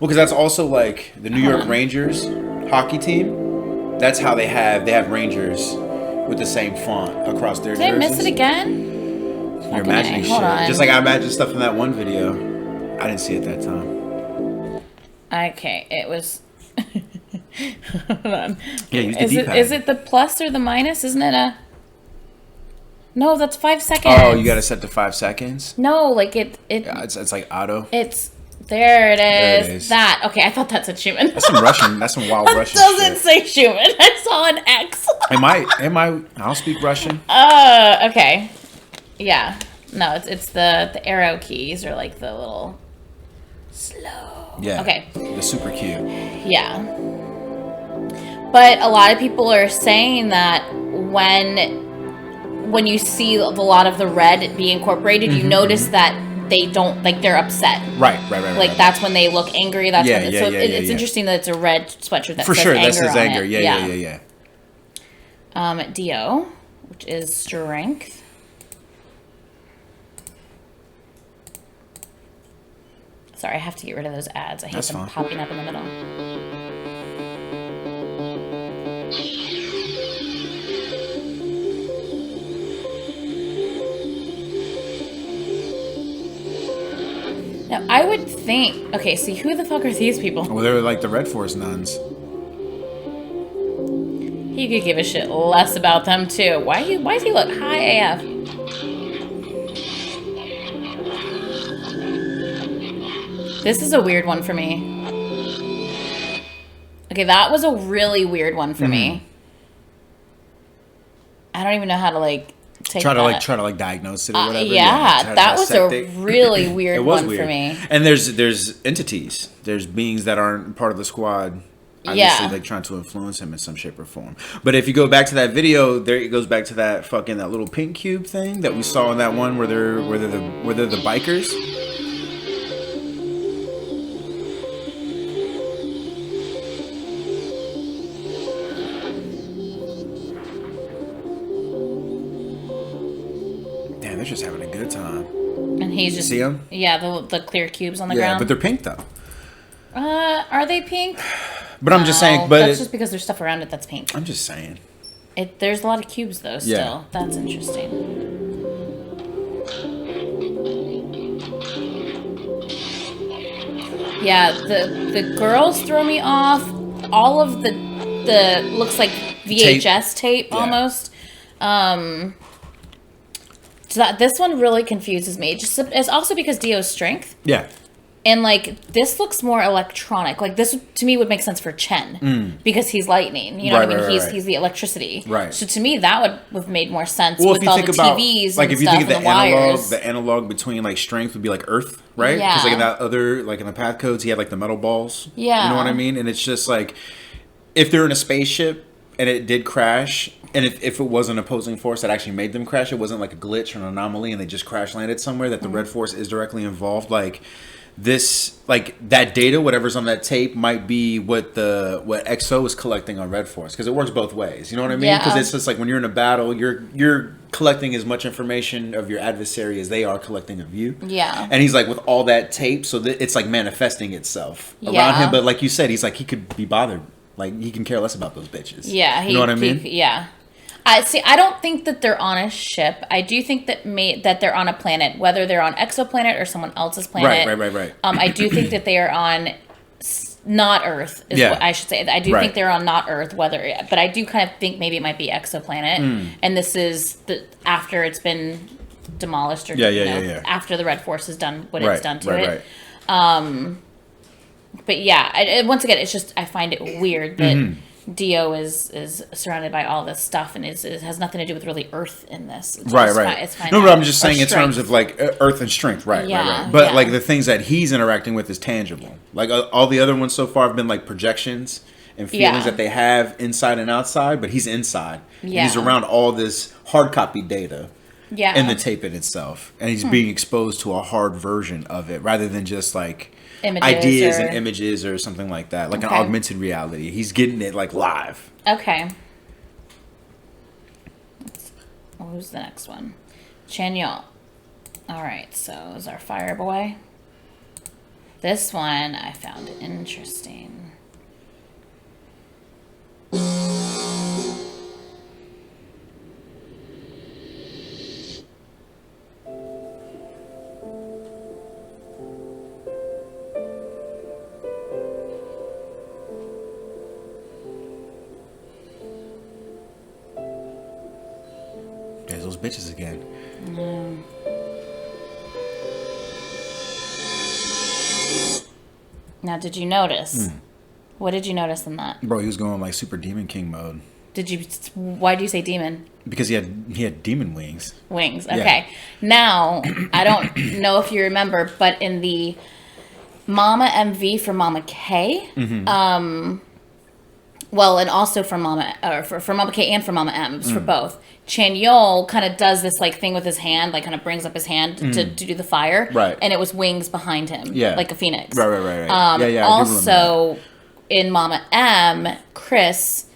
Well, because that's also like the New York Rangers hockey team. That's how they have Rangers with the same font across their jerseys. Did I miss it again? You're imagining shit. On. Just like I imagined stuff in that one video. I didn't see it that time. Okay, it was. Hold on. Yeah, use the D-pad. Is it the plus or the minus? Isn't it a? No, that's 5 seconds. Oh, you got to set to 5 seconds. No, like it. Yeah, it's like auto. It's there. It is. There it is. That. Okay, I thought that's a Schumann. That's some Russian. That's some wild Russian. Doesn't shit. say Schumann. I saw an X. It might. I'll speak Russian. Okay. Yeah. No, it's the arrow keys or like the little slow. Yeah. Okay. The super cute. Yeah. But a lot of people are saying that when you see a lot of the red be incorporated, you notice that they don't, like, they're upset. Right. Like, that's when they look angry. That's Yeah, when yeah, it's interesting that it's a red sweatshirt that for says sure. anger That says on anger. it. Yeah. Dio, which is strength. Sorry, I have to get rid of those ads. I hate That's them fine. popping up in the middle. Now, I would think... Okay, see, who the fuck are these people? Well, they're like the Red Force nuns. He could give a shit less about them, too. Why does he look high AF? This is a weird one for me. Okay, that was a really weird one for me. I don't even know how to, like, take Try that. to diagnose it or whatever. Yeah, try to that was a dissect it. really weird It was one weird. for me. And there's entities. There's beings that aren't part of the squad. Obviously, like trying to influence him in some shape or form. But if you go back to that video, there it goes back to that little pink cube thing that we saw in that one where they're the bikers. Damn, they're just having a good time. And he's just... See 'em? Yeah, the clear cubes on the Yeah, ground. but they're pink though. Are they pink? But I'm just saying. But that's just because there's stuff around it that's pink. I'm just saying. There's a lot of cubes though. Still, Yeah. That's interesting. Yeah, the girls throw me off. All of the looks like VHS tape Yeah. almost. So this one really confuses me. It's also because Dio's strength. Yeah. And, like, this looks more electronic. Like, this, to me, would make sense for Chen. Because he's lightning. You know what I mean? He's the electricity. Right. So, to me, that would have made more sense Well, with if you all think the about, TVs like, and if you stuff think of and the wires. the analog between, like, strength would be, like, Earth, right? Yeah. Because, like, in that other, like, in the Pathcodes, he had, like, the metal balls. Yeah. You know what I mean? And it's just, like, if they're in a spaceship and it did crash, and if it was an opposing force that actually made them crash, it wasn't, like, a glitch or an anomaly, and they just crash landed somewhere, that the Red Force is directly involved, like... This, like, that data, whatever's on that tape, might be what EXO is collecting on Red Force, because it works both ways. You know what I mean? Because it's just like when you're in a battle, you're collecting as much information of your adversary as they are collecting of you. Yeah. And he's like with all that tape, so that it's like manifesting itself around him. But like you said, he's like he could be bothered. Like he can care less about those bitches. Yeah. You know what I mean? Yeah. I don't think that they're on a ship. I do think that they're on a planet, whether they're on exoplanet or someone else's planet. Right. I do think that they are on not Earth, is what I should say. I do think they're on not Earth, but I do kind of think maybe it might be exoplanet. And this is after it's been demolished or after the Red Force has done what it's done to it. But yeah, once again, it's just I find it weird that Dio is surrounded by all this stuff and it has nothing to do with really Earth in this. It's fine No, but I'm just saying in terms of like Earth and strength, right. But like the things that he's interacting with is tangible. Like all the other ones so far have been like projections and feelings that they have inside and outside, but he's inside. And he's around all this hard copy data. Yeah. In the tape in itself. And he's being exposed to a hard version of it rather than just like ideas or... and images or something like that, like Okay. an augmented reality. He's getting it like live. Okay. Who's the next one? Chanyeol. All right, so is our fire boy. This one I found interesting. There's those bitches again. Now, did you notice? What did you notice in that? Bro, he was going like super Demon King mode Did you? Why do you say demon? because he had demon wings. Wings. Yeah. Okay. Now, I don't know if you remember, but in the Mama MV for Mama K, well, and also for Mama, for Mama K and for Mama M, for both. Chanyeol kind of does this like thing with his hand, like kind of brings up his hand to do the fire, Right. And it was wings behind him, Yeah. like a phoenix, Right. Yeah. I do remember that. Also, in Mama M, Chris's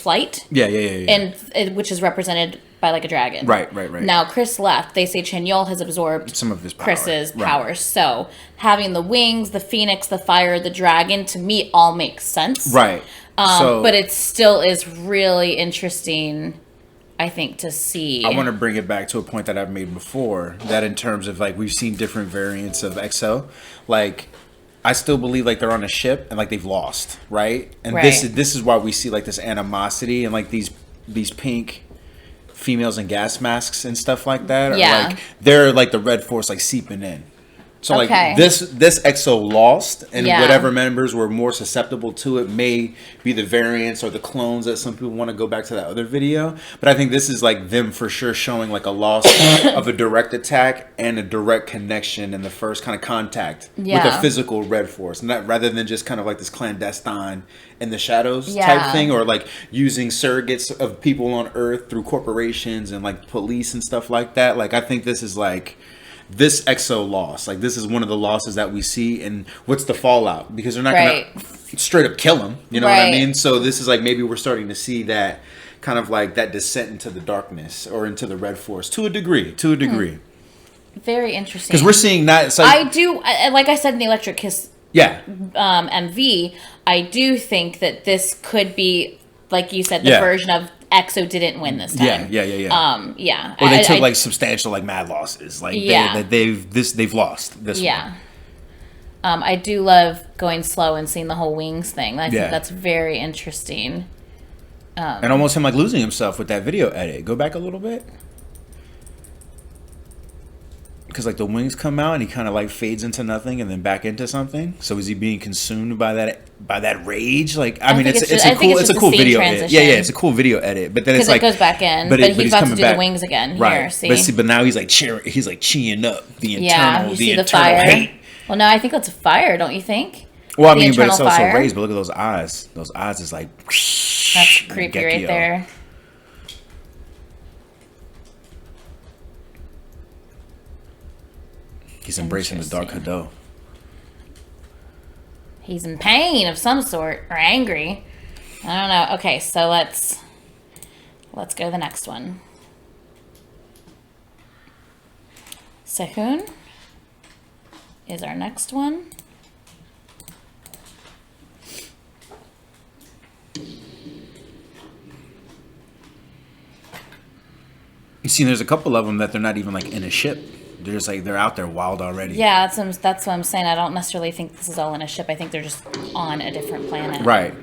flight, Yeah. and which is represented by like a dragon. Right. Now Chris left. They say Chanyeol has absorbed Some of his power. Chris's Right. powers. So having the wings, the phoenix, the fire, the dragon, to me all makes sense. Right. But it still is really interesting, I think, to see. I want to bring it back to a point that I've made before, that in terms of like we've seen different variants of EXO, like I still believe like they're on a ship and like they've lost, right? And Right. this is why we see like this animosity and like these pink females in gas masks and stuff like that. Or, Yeah. like they're like the red force like seeping in. So Okay. like this EXO lost, and Yeah. whatever members were more susceptible to it may be the variants or the clones that some people want to go back to that other video. But I think this is like them for sure showing like a loss of a direct attack and a direct connection in the first kind of contact with Yeah. a physical red force, not rather than just kind of like this clandestine in the shadows Yeah. type thing, or like using surrogates of people on Earth through corporations and like police and stuff like that. Like I think this is like this EXO loss. Like this is one of the losses that we see, and what's the fallout? Because they're not Right. gonna straight up kill him. You know what I Right. mean? So this is like maybe we're starting to see that kind of like that descent into the darkness or into the red force to a degree. Very interesting. Because we're seeing that. It's like, I do, like I said in the Electric Kiss yeah, MV, I do think that this could be, like you said, the Yeah. version of EXO didn't win this time. yeah. Yeah. Or they took I- like substantial like mad losses. Like Yeah. they've lost this Yeah. one. I do love going slow and seeing the whole wings thing. I Yeah. think that's very interesting. And almost him like losing himself with that video edit. Go back a little bit. Because like the wings come out and he kind of like fades into nothing and then back into something. So is he being consumed by that rage? Like I mean, think it's it's a just- I think cool it's just a cool scene video edit. transition. Yeah, it's a cool video edit. But then it's Because like it goes back in, but he's about to do the wings again. Right. Here, see? But now he's like cheering. He's like cheering up the internal, Yeah, you the see the internal fire. hate. Well, no, I think that's a fire, don't you think? Well, I The mean, but it's internal also fire. raised. But look at those eyes. Those eyes is like That's creepy right Gekio. there. He's embracing the dark Interesting. Hado. He's in pain of some sort or angry. I don't know. Okay, so let's go to the next one. Sehun is our next one. You see, there's a couple of them that they're not even like in a ship. They're just like they're out there wild already. Yeah, that's what I'm saying. I don't necessarily think this is all in a ship. I think they're just on a different planet. Right.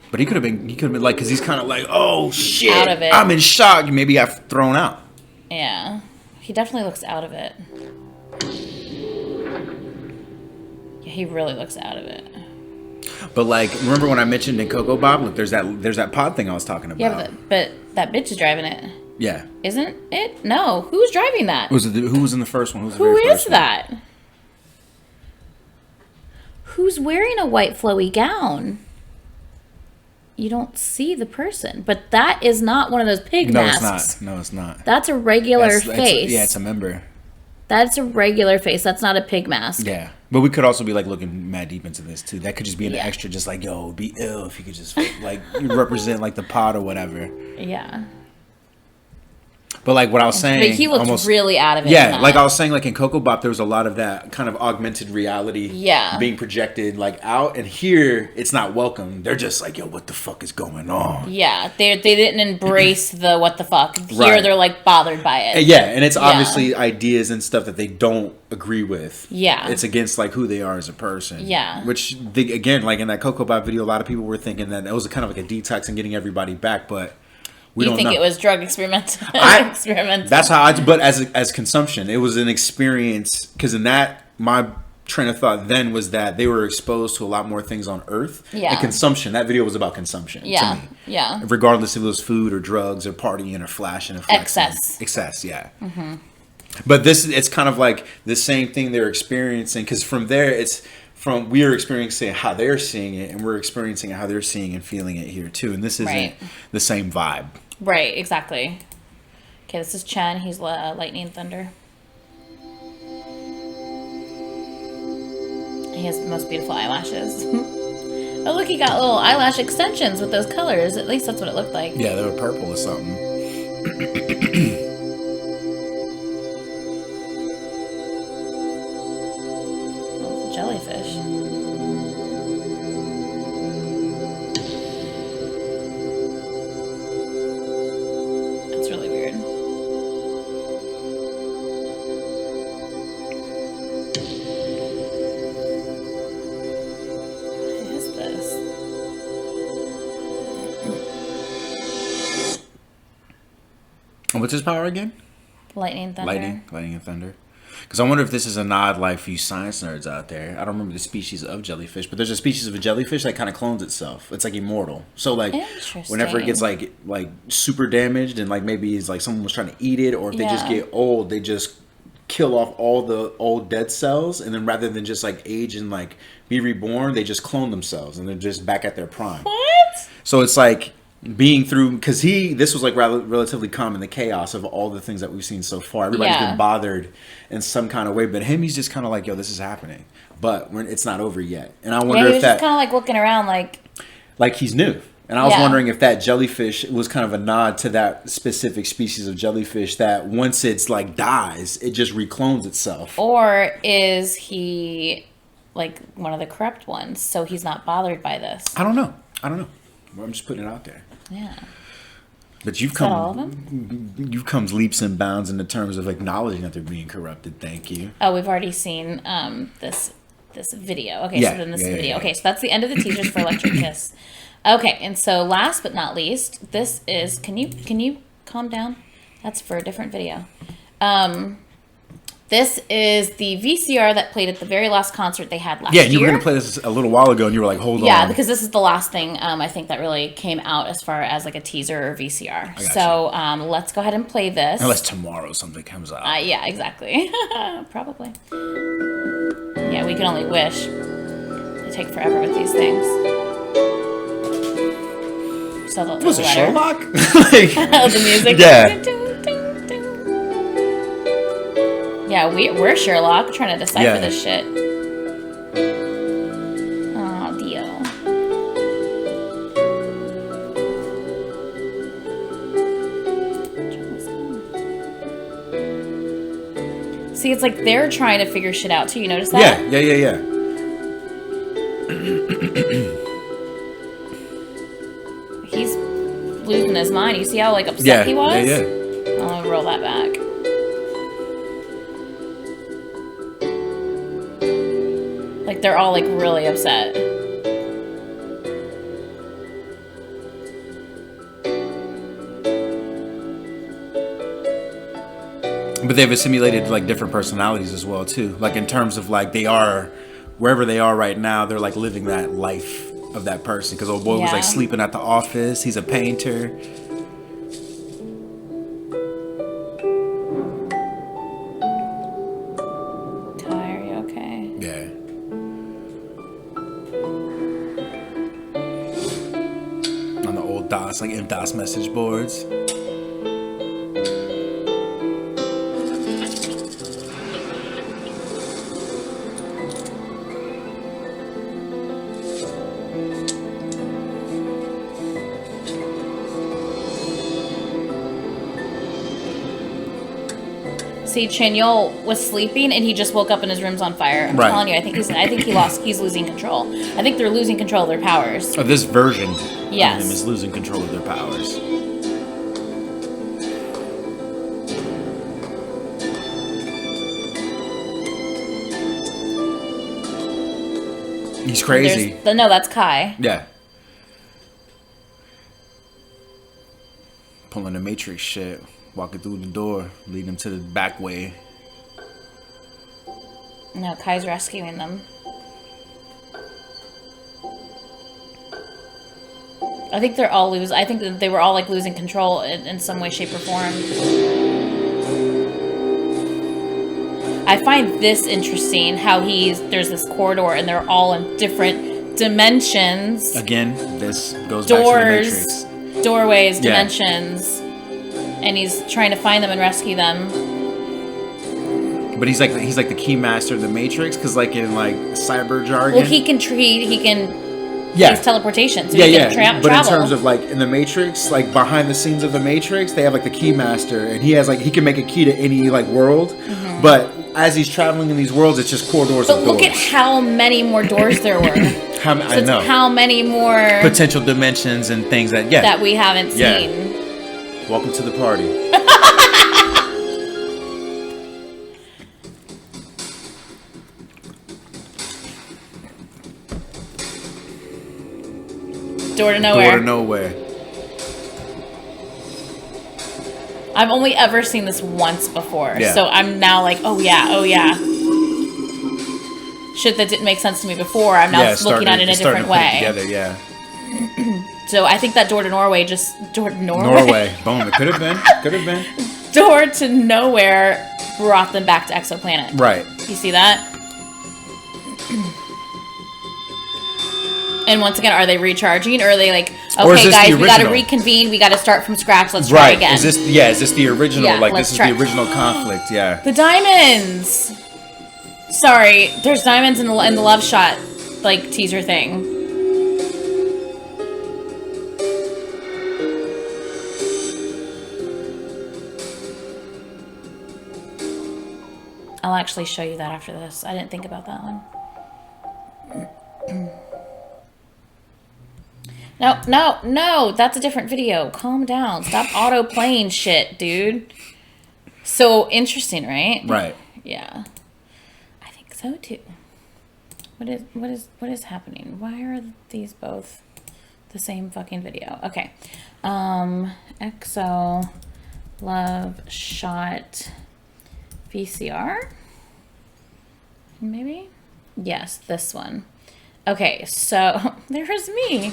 But he could have been like, because he's kind of like, oh shit, Out of it. I'm in shock. Maybe he got thrown out. Yeah. He definitely looks out of it. Yeah, he really looks out of it. But like, remember when I mentioned in Coco Bob? Look, there's that pod thing I was talking about. Yeah, but that bitch is driving it. Yeah. Isn't it? No. Who's driving that? Who was in the first one? Who is that? Who's wearing a white flowy gown? You don't see the person, but that is not one of those pig No, masks. it's not. No, it's not. That's a regular That's- face. yeah, it's a member. That's a regular face. That's not a pig mask. Yeah. But we could also be like looking mad deep into this too. That could just be an Yeah. extra, just like, yo, it'd be ill if you could just like represent like the pod or whatever. Yeah. But like what I was saying, But he looked really out of it. Yeah, like I was saying, like in Coco Bop, there was a lot of that kind of augmented reality being projected like out, and here it's not welcome. They're just like, yo, what the fuck is going on? Yeah, they didn't embrace the what the fuck. Here Right. They're like bothered by it. Yeah, and it's obviously ideas and stuff that they don't agree with. Yeah. It's against like who they are as a person. Yeah. Which again, like in that Coco Bop video, a lot of people were thinking that it was kind of like a detox and getting everybody back, but we don't know. It was drug experiment? That's how but as consumption, it was an experience, because in that, my train of thought then was that they were exposed to a lot more things on Earth. Yeah. And consumption, that video was about consumption to me. Yeah. Regardless if it was food or drugs or partying or flashing or flexing. Excess, yeah. Mm-hmm. But it's kind of like the same thing they're experiencing, because from there, we are experiencing how they're seeing it, and we're experiencing how they're seeing and feeling it here too. And this isn't the same vibe. Right, exactly. Okay, this is Chen. He's Lightning and Thunder. He has the most beautiful eyelashes. Oh, look, he got little eyelash extensions with those colors. At least that's what it looked like. Yeah, they were purple or something. Oh, it's a jellyfish. That's really weird. What is this? What's his power again? Lightning and Thunder. Lightning and thunder. Because I wonder if this is a nod, like, for you science nerds out there. I don't remember the species of jellyfish, but there's a species of a jellyfish that kind of clones itself. It's like immortal. So like, whenever it gets like super damaged, and like maybe it's like someone was trying to eat it, or if they just get old, they just kill off all the old dead cells, and then rather than just like age and like be reborn, they just clone themselves, and they're just back at their prime. What? So it's like being through, because this was like relatively calm in the chaos of all the things that we've seen so far. Everybody's been bothered in some kind of way, but him, he's just kind of like, yo, this is happening, but it's not over yet. And I wonder if that, just kind of like looking around like he's new. And I was wondering if that jellyfish was kind of a nod to that specific species of jellyfish that once it's like dies, it just reclones itself. Or is he like one of the corrupt ones, so he's not bothered by this? I don't know. Well, I'm just putting it out there. Yeah. But you've come leaps and bounds in the terms of acknowledging that they're being corrupted. Thank you. Oh, we've already seen this video. Okay, so then this video. Okay, so that's the end of the teasers for Electric Kiss. Okay, and so last but not least, this is, can you calm down? That's for a different video. This is the VCR that played at the very last concert they had last year. Yeah, you were going to play this a little while ago, and you were like, hold on. Yeah, because this is the last thing I think that really came out as far as like a teaser or VCR. So let's go ahead and play this. Unless tomorrow something comes out. Yeah, exactly. Probably. Yeah, we can only wish. They take forever with these things. So was it Sherlock? The music. Yeah. Yeah, we're Sherlock trying to decipher this shit. Oh, Dio. See, it's like they're trying to figure shit out too. You notice that? Yeah. He's losing his mind. You see how like upset he was? Yeah. I'll roll that back. Like they're all like really upset. But they've assimilated like different personalities as well too. Like in terms of like they are wherever they are right now, they're like living that life of that person. Because old boy was like sleeping at the office. He's a painter. Ty, are you okay? Yeah. On the old DOS, like M-DOS message boards. see Chanyeol was sleeping and he just woke up and his room's on fire. I'm telling you, I think he's losing control. I think they're losing control of their powers. Oh, this version yes. of him is losing control of their powers. He's crazy. No, that's Kai. Yeah. Pulling the Matrix shit. Walking through the door. Leading to the back way. No, Kai's rescuing them. I think they're all I think that they were all like losing control in some way, shape, or form. I find this interesting, how there's this corridor and they're all in different dimensions. Again, this goes back to the Matrix. Doorways, dimensions. And he's trying to find them and rescue them. But he's like the key master of the Matrix, because like in like cyber jargon. Well, he can use teleportation, so he can travel. But in terms of like in the Matrix, like behind the scenes of the Matrix, they have like the key master, and he can make a key to any like world. Mm-hmm. But as he's traveling in these worlds, it's just corridors. But look at how many more doors there were. I know how many more potential dimensions and things that we haven't seen. Welcome to the party. Door to nowhere. Door to nowhere. I've only ever seen this once before, yeah. So I'm now like, oh yeah. Shit that didn't make sense to me before, I'm now looking at it in a different way. Together, yeah. So I think that door to Norway door to Norway. Norway. Boom. It could have been. Door to nowhere brought them back to Exoplanet. Right. You see that? And once again, are they recharging, or are they like, okay, guys, we got to reconvene, we got to start from scratch, let's try again? Is this the original? Yeah, this is the original conflict. Yeah. The diamonds. Sorry, there's diamonds in the Love Shot like teaser thing. I'll actually show you that after this. I didn't think about that one. No, that's a different video. Calm down. Stop auto-playing shit, dude. So interesting, right? Right. Yeah. I think so too. What is happening? Why are these both the same fucking video? Okay. EXO Love Shot VCR? Maybe? Yes, this one. Okay, so there's me.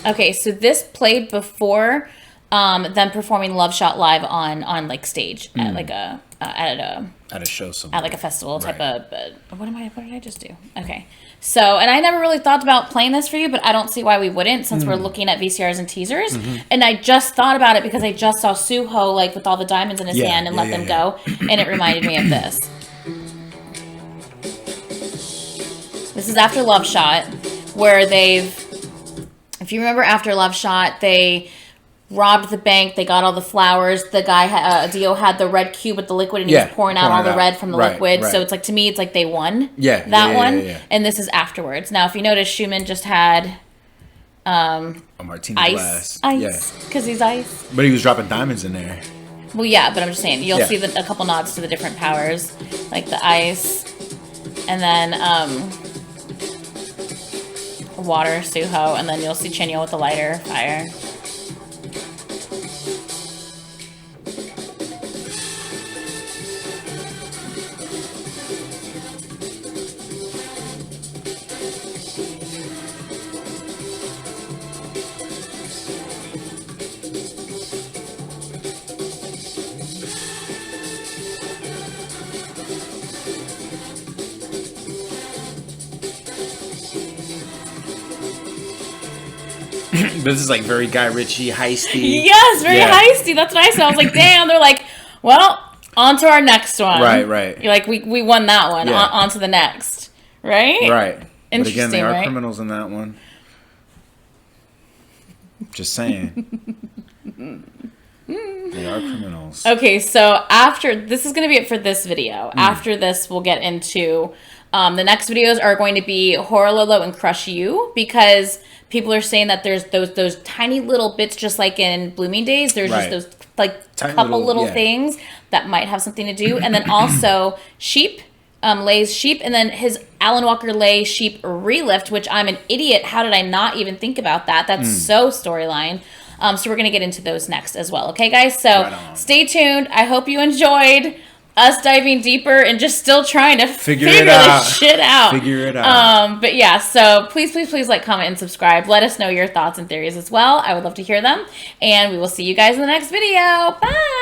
Okay, so this played before them performing Love Shot live on like stage at like a at a show somewhere. At like a festival type of what did I just do? Okay. So, and I never really thought about playing this for you, but I don't see why we wouldn't, since we're looking at VCRs and teasers. Mm-hmm. And I just thought about it because I just saw Suho like with all the diamonds in his hand and let them go, and it reminded me of this. This is after Love Shot, where if you remember after Love Shot, they robbed the bank, they got all the flowers, the guy, Dio had the red cube with the liquid, and he was pouring out all the red from the liquid, so it's like, to me, it's like they won that one, and this is afterwards. Now, if you notice, Schumann just had a martini glass. Ice, because he's ice. But he was dropping diamonds in there. Well, yeah, but I'm just saying, you'll see a couple nods to the different powers, like the ice, and then, water, Suho, and then you'll see Chanyeol with the lighter, fire. This is like very Guy Ritchie, heisty. Yes, very heisty. That's what I said. I was like, damn. They're like, well, on to our next one. Right. You're like, we won that one. On to the next. Right? Right. Interesting, but again, they are right? criminals in that one. Just saying. They are criminals. Okay, so after this is going to be it for this video. After this, we'll get into the next videos are going to be Horror Lolo and Crush You, because people are saying that there's those tiny little bits, just like in Blooming Days. There's Right. just those like Tiny couple little yeah. things that might have something to do, and then also Sheep. Lay's Sheep, and then his Alan Walker Lay Sheep Relift, which I'm an idiot. How did I not even think about that? That's so storyline. So we're going to get into those next as well. Okay, guys? So Right stay tuned. I hope you enjoyed us diving deeper and just still trying to figure it out. this shit out. Figure it out. But yeah, so please like, comment, and subscribe. Let us know your thoughts and theories as well. I would love to hear them. And we will see you guys in the next video. Bye!